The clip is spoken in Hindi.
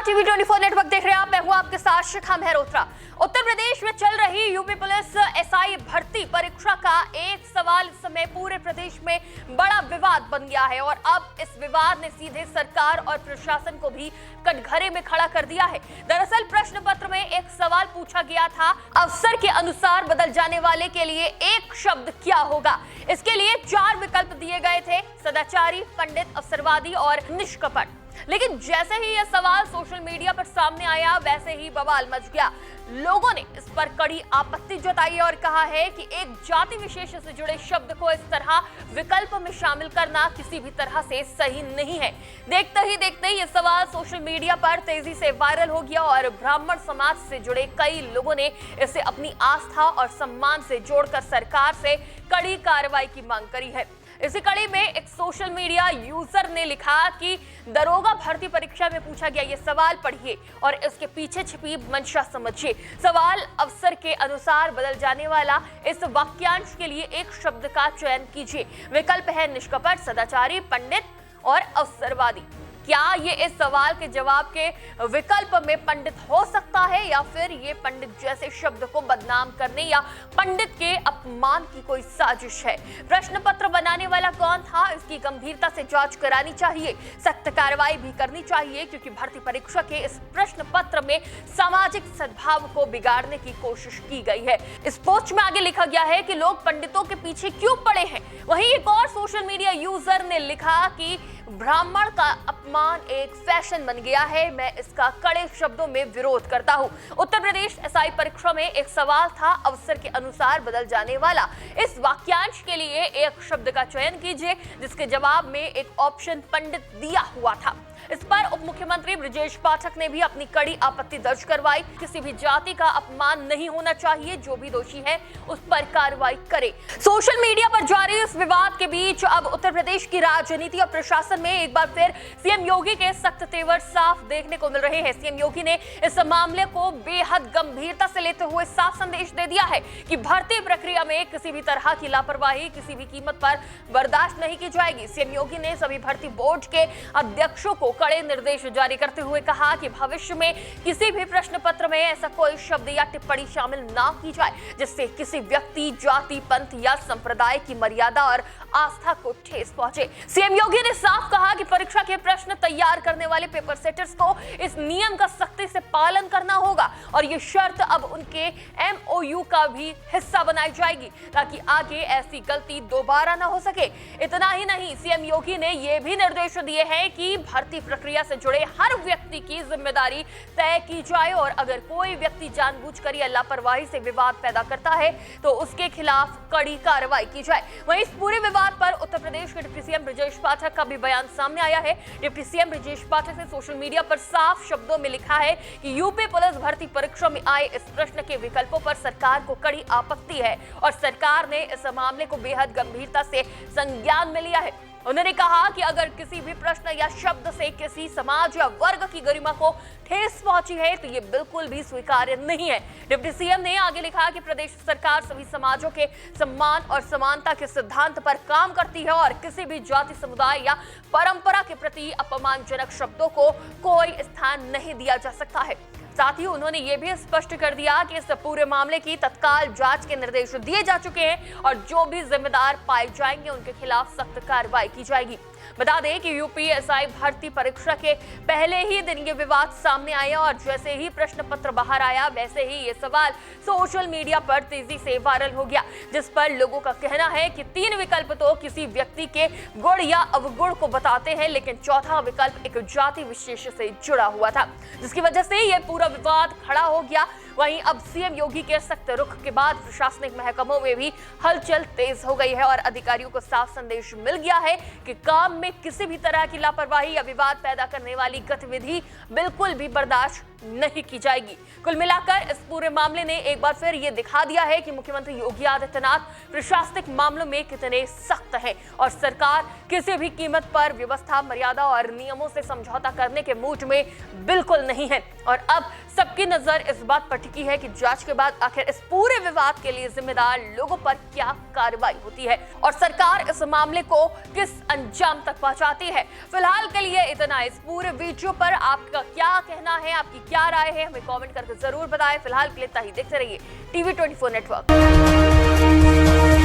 टीवी 24 नेटवर्क देख रहे हैं आप। मैं हूं आपके साथ शिखा मेहरोत्रा। उत्तर प्रदेश में चल रही यूपी पुलिस एसआई भर्ती परीक्षा का एक सवाल इस समय पूरे प्रदेश में बड़ा विवाद बन गया है और अब इस विवाद ने सीधे सरकार और प्रशासन को भी कटघरे में खड़ा कर दिया है। दरअसल प्रश्न पत्र में एक सवाल पूछा गया था, अवसर के अनुसार बदल जाने वाले के लिए एक शब्द क्या होगा। इसके लिए 4 विकल्प दिए गए थे, सदाचारी, पंडित, अवसरवादी और निष्कपट। लेकिन जैसे ही यह सवाल सोशल मीडिया पर सामने आया वैसे ही बवाल मच गया। लोगों ने इस पर कड़ी आपत्ति जताई और कहा है कि एक जाति विशेष से जुड़े शब्द को इस तरह विकल्प में शामिल करना किसी भी तरह से सही नहीं है। देखते ही देखते यह सवाल सोशल मीडिया पर तेजी से वायरल हो गया और ब्राह्मण समाज से जुड़े कई लोगों ने इसे अपनी आस्था और सम्मान से जोड़कर सरकार से कड़ी कार्रवाई की मांग करी है। इसी कड़ी में एक सोशल मीडिया यूजर ने लिखा कि दरोगा भर्ती परीक्षा में पूछा गया ये सवाल पढ़िए और इसके पीछे छिपी मंशा समझिए। सवाल अवसर के अनुसार बदल जाने वाला इस वाक्यांश के लिए एक शब्द का चयन कीजिए। विकल्प है निष्कपट, सदाचारी, पंडित और अवसरवादी। क्या ये इस सवाल के जवाब के विकल्प में पंडित हो सकता है या फिर ये पंडित जैसे शब्द को बदनाम करने या पंडित के अपमान की कोई साजिश है। प्रश्न पत्र बनाने वाला कौन था, इसकी गंभीरता से जांच करानी चाहिए, सख्त कार्रवाई भी करनी चाहिए, क्योंकि भर्ती परीक्षा के इस प्रश्न पत्र में सामाजिक सद्भाव को बिगाड़ने की कोशिश की गई है। इस पोस्ट में आगे लिखा गया है कि लोग पंडितों के पीछे क्यों पड़े हैं। वहीं एक और सोशल मीडिया यूजर ने लिखा कि ब्राह्मण का अपमान एक फैशन बन गया है, मैं इसका कड़े शब्दों में विरोध करता हूं। उत्तर प्रदेश एसआई परीक्षा में एक सवाल था, अवसर के अनुसार बदल जाने वाला इस वाक्यांश के लिए एक शब्द का चयन कीजिए, जिसके जवाब में एक ऑप्शन पंडित दिया हुआ था। इस पर उप मुख्यमंत्री ब्रजेश पाठक ने भी अपनी कड़ी आपत्ति दर्ज करवाई। किसी भी जाति का अपमान नहीं होना चाहिए, जो भी दोषी है उस पर कार्रवाई करे। सोशल मीडिया पर जारी इस विवाद के बीच अब उत्तर प्रदेश की राजनीति और प्रशासन में एक बार फिर सीएम योगी के सख्त तेवर साफ देखने को मिल रहे हैं। सीएम योगी ने इस मामले को बेहद गंभीरता से लेते हुए साफ संदेश दे दिया है कि भर्ती प्रक्रिया में किसी भी तरह की लापरवाही किसी भी कीमत पर बर्दाश्त नहीं की जाएगी। सीएम योगी ने सभी भर्ती बोर्ड के अध्यक्षों को कड़े निर्देश जारी करते हुए कहा कि भविष्य में किसी भी प्रश्न पत्र में ऐसा कोई शब्द या टिप्पणी शामिल ना की जाए जिससे किसी व्यक्ति, जाति, पंथ या संप्रदाय की मर्यादा और आस्था को ठेस पहुंचे। सीएम योगी ने साफ कहा कि परीक्षा के प्रश्न तैयार करने वाले पेपर सेटर्स को इस नियम का सख्ती से पालन करना होगा और ये शर्त अब उनके एमओयू का भी हिस्सा बनाई जाएगी ताकि आगे ऐसी गलती दोबारा ना हो सके। इतना ही नहीं, सीएम योगी ने यह भी निर्देश दिए हैं कि भर्ती प्रक्रिया से जुड़े हर व्यक्ति की जिम्मेदारी तय की जाए और अगर कोई व्यक्ति जानबूझकर या लापरवाही से विवाद पैदा करता है तो उसके खिलाफ कड़ी कार्रवाई की जाए। वहीं इस पूरे विवाद पर उत्तर प्रदेश के डिप्टी सीएम ब्रजेश पाठक का भी बयान सामने आया है। डिप्टी सीएम ब्रजेश पाठक ने सोशल मीडिया पर साफ शब्दों में लिखा है कि यूपी पुलिस भर्ती परीक्षा में आए इस प्रश्न के विकल्पों पर सरकार को कड़ी आपत्ति है और सरकार ने इस मामले को बेहद गंभीरता से संज्ञान में लिया है। उन्होंने कहा कि अगर किसी भी प्रश्न या शब्द से किसी समाज या वर्ग की गरिमा को ठेस पहुंची है तो ये बिल्कुल भी स्वीकार्य नहीं है। डिप्टी सीएम ने आगे लिखा कि प्रदेश सरकार सभी समाजों के सम्मान और समानता के सिद्धांत पर काम करती है और किसी भी जाति, समुदाय या परंपरा के प्रति अपमानजनक शब्दों को कोई स्थान नहीं दिया जा सकता है। साथ ही उन्होंने ये भी स्पष्ट कर दिया कि इस पूरे मामले की तत्काल जांच के निर्देश दिए जा चुके हैं और जो भी जिम्मेदार पाए जाएंगे उनके खिलाफ सख्त कार्रवाई की जाएगी। बता दें कि यूपीएसआई भर्ती परीक्षा के पहले ही दिन ये विवाद सामने आया और जैसे ही प्रश्न पत्र बाहर आया वैसे ही ये सवाल सोशल मीडिया पर तेजी से वायरल हो गया, जिस पर लोगों का कहना है कि 3 विकल्प तो किसी व्यक्ति के गुण या अवगुण को बताते हैं, लेकिन चौथा विकल्प एक जाति विशेष से जुड़ा हुआ था, जिसकी वजह से ये पूरा विवाद खड़ा हो गया। वहीं अब सीएम योगी के सख्त रुख के बाद प्रशासनिक महकमों में भी हलचल तेज हो गई है और अधिकारियों को साफ संदेश मिल गया है कि काम में किसी भी तरह की लापरवाही या विवाद पैदा करने वाली गतिविधि बिल्कुल भी बर्दाश्त नहीं की जाएगी। कुल मिलाकर इस पूरे मामले ने एक बार फिर ये दिखा दिया है कि मुख्यमंत्री योगी आदित्यनाथ प्रशासनिक मामलों में कितने सख्त हैं और सरकार किसी भी कीमत पर व्यवस्था, मर्यादा और नियमों से समझौता करने के मूड में बिल्कुल नहीं है। और अब सबकी नजर इस बात पर टिकी है कि जांच के बाद आखिर इस पूरे विवाद के लिए जिम्मेदार लोगों पर क्या कार्रवाई होती है और सरकार इस मामले को किस अंजाम तक पहुंचाती है। फिलहाल के लिए इतना। इस पूरे वीडियो पर आपका क्या कहना है, आपकी क्या राय है, हमें कमेंट करके जरूर बताएं। फिलहाल के लिए इतना ही। देखते रहिए TV24 नेटवर्क।